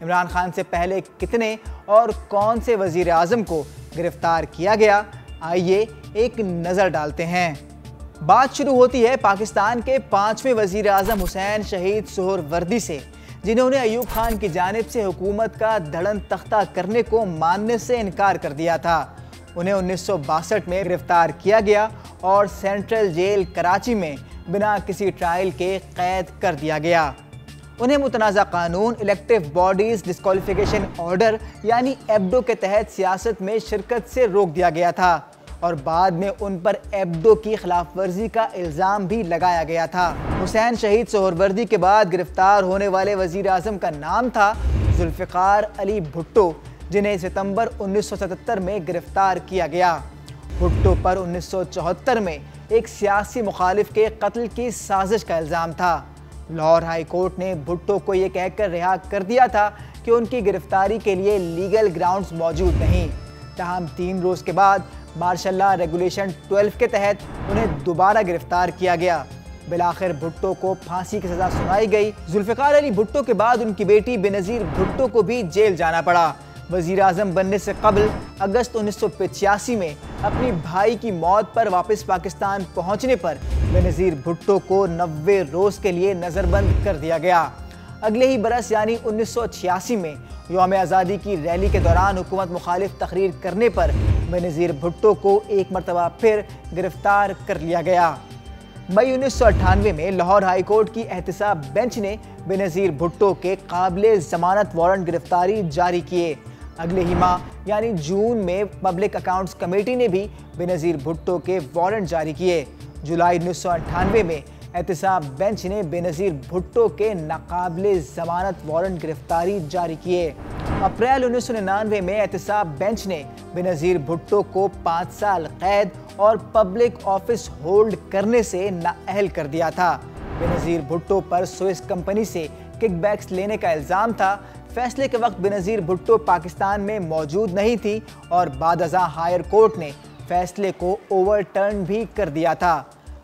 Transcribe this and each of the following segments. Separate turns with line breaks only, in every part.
इमरान खान से पहले कितने और कौन से वजीर आज़म को गिरफ्तार किया गया, आइए एक नज़र डालते हैं। बात शुरू होती है पाकिस्तान के 5वें वजीर आज़म हुसैन शहीद सोहरवर्दी से, जिन्होंने अयूब खान की जानिब से हुकूमत का धड़न तख्ता करने को मानने से इनकार कर दिया था। उन्हें 1962 में गिरफ्तार किया गया और सेंट्रल जेल कराची में बिना किसी ट्रायल के कैद कर दिया गया। उन्हें मुतनाज़ा कानून इलेक्टिव बॉडीज़ डिस्क्वालिफिकेशन ऑर्डर यानी एब्डो के तहत सियासत में शिरकत से रोक दिया गया था और बाद में उन पर एब्डो की खिलाफ वर्जी का इल्ज़ाम भी लगाया गया था। हुसैन शहीद सोहरवर्दी के बाद गिरफ्तार होने वाले वज़ीर आज़म का नाम था जुल्फ़िकार अली भुट्टो, जिन्हें सितंबर 1977 में गिरफ्तार किया गया। भुट्टो पर 1974 में एक सियासी मुखालिफ के कत्ल की साजिश का इल्ज़ाम था। लाहौर हाई कोर्ट ने भुट्टो को ये कहकर रिहा कर दिया था कि उनकी गिरफ्तारी के लिए लीगल ग्राउंड्स मौजूद नहीं। तमाम 3 रोज़ के बाद मार्शल लॉ रेगुलेशन 12 के तहत उन्हें दोबारा गिरफ्तार किया गया। बिलाखिर भुट्टो को फांसी की सज़ा सुनाई गई। जुल्फ़िकार अली भुट्टो के बाद उनकी बेटी बेनज़ीर भुट्टो को भी जेल जाना पड़ा। वज़ीर आज़म बनने से कबल अगस्त 1985 में अपनी भाई की मौत पर वापस पाकिस्तान पहुंचने पर बेनज़ीर भुट्टो को 90 रोज़ के लिए नज़रबंद कर दिया गया। अगले ही बरस यानी 1986 में यौम आज़ादी की रैली के दौरान हुकूमत मुखालिफ तकरीर करने पर बेनज़ीर भुट्टो को एक मरतबा फिर गिरफ्तार कर लिया गया। मई 1998 में लाहौर हाई कोर्ट की एहतसाब बेंच ने बेनज़ीर भुट्टो के काबिले ज़मानत वारंट गिरफ्तारी जारी किए। अगले ही माह यानी जून में पब्लिक अकाउंट्स कमेटी ने भी बेनज़ीर भुट्टो के वारंट जारी किए। जुलाई 1998 में एहतसाब बेंच ने बेनज़ीर भुट्टो के नाकाबिले ज़मानत वारंट गिरफ्तारी जारी किए। अप्रैल 1999 में एहतसाब बेंच ने बेनज़ीर भुट्टो को 5 साल कैद और पब्लिक ऑफिस होल्ड करने से नाअहल कर दिया था। बेनज़ीर भुट्टो पर स्विस कंपनी से किकबैक्स लेने का इल्ज़ाम था। फैसले के वक्त बेनज़ीर भुट्टो पाकिस्तान में मौजूद नहीं थी और बादअज़ा हायर कोर्ट ने फैसले को ओवरटर्न भी कर दिया था।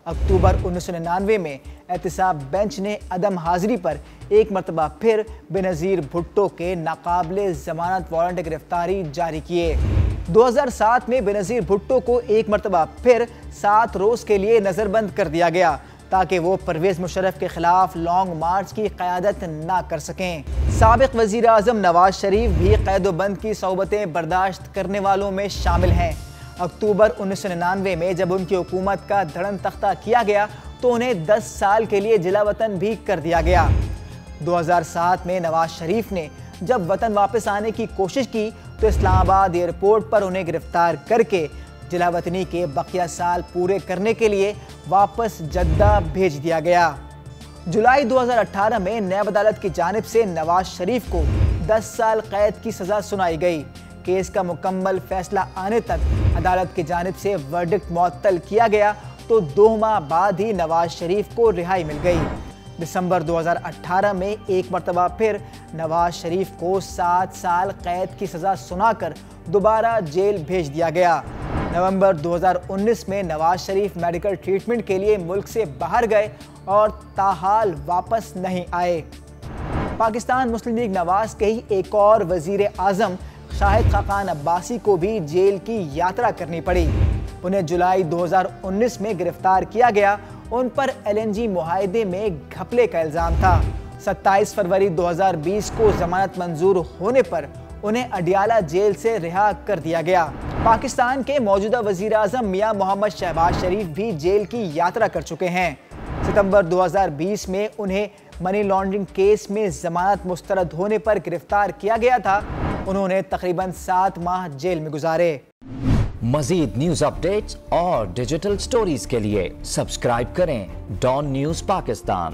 अक्टूबर 1999 में एहतसाब बेंच ने अदम हाजिरी पर एक मरतबा फिर बेनज़ीर भुट्टो के नाकाबिले ज़मानत वारंट गिरफ्तारी जारी किए। 2007 में बेनज़ीर भुट्टो को एक मरतबा फिर 7 रोज़ के लिए नज़रबंद कर दिया गया ताकि वो परवेज़ मुशर्रफ के खिलाफ लॉन्ग मार्च की क़यादत ना कर सकें। साबिक़ वज़ीर आज़म नवाज शरीफ भी क़ैद-ओ-बंद की सौबतें बर्दाश्त करने वालों में शामिल हैं। अक्टूबर 1999 में जब उनकी हुकूमत का धड़न तख्ता किया गया तो उन्हें 10 साल के लिए जिला वतन भी कर दिया गया। 2007 में नवाज शरीफ ने जब वतन वापस आने की कोशिश की तो इस्लामाबाद एयरपोर्ट पर उन्हें गिरफ्तार करके जिला वतनी के बकिया साल पूरे करने के लिए वापस जद्दा भेज दिया गया। जुलाई 2018 में नैब अदालत की जानिब से नवाज शरीफ को 10 साल कैद की सज़ा सुनाई गई। केस का मुकम्मल फैसला आने तक अदालत की जानिब से वर्डिक्ट मुअत्तल किया गया तो 2 माह बाद ही नवाज शरीफ को रिहाई मिल गई। दिसंबर 2018 में एक मरतबा फिर नवाज शरीफ को 7 साल कैद की सज़ा सुनाकर दोबारा जेल भेज दिया गया। नवंबर 2019 में नवाज शरीफ मेडिकल ट्रीटमेंट के लिए मुल्क से बाहर गए और ताहाल वापस नहीं आए। पाकिस्तान मुस्लिम लीग नवाज के ही एक और वज़ीर आज़म शाहिद खाकान अब्बासी को भी जेल की यात्रा करनी पड़ी। उन्हें जुलाई 2019 में गिरफ्तार किया गया। उन पर LNG मुआहदे में घपले का इल्ज़ाम था। 27 फरवरी 2020 को जमानत मंजूर होने पर उन्हें अडियाला जेल से रिहा कर दिया गया। पाकिस्तान के मौजूदा वज़ीर आज़म मियां मोहम्मद शहबाज शरीफ भी जेल की यात्रा कर चुके हैं। सितंबर 2020 में उन्हें मनी लॉन्ड्रिंग केस में जमानत मुस्तरद होने पर गिरफ्तार किया गया था। उन्होंने तकरीबन 7 माह जेल में गुजारे।
मज़ीद न्यूज़ अपडेट्स और डिजिटल स्टोरीज के लिए सब्सक्राइब करें डॉन न्यूज़ पाकिस्तान।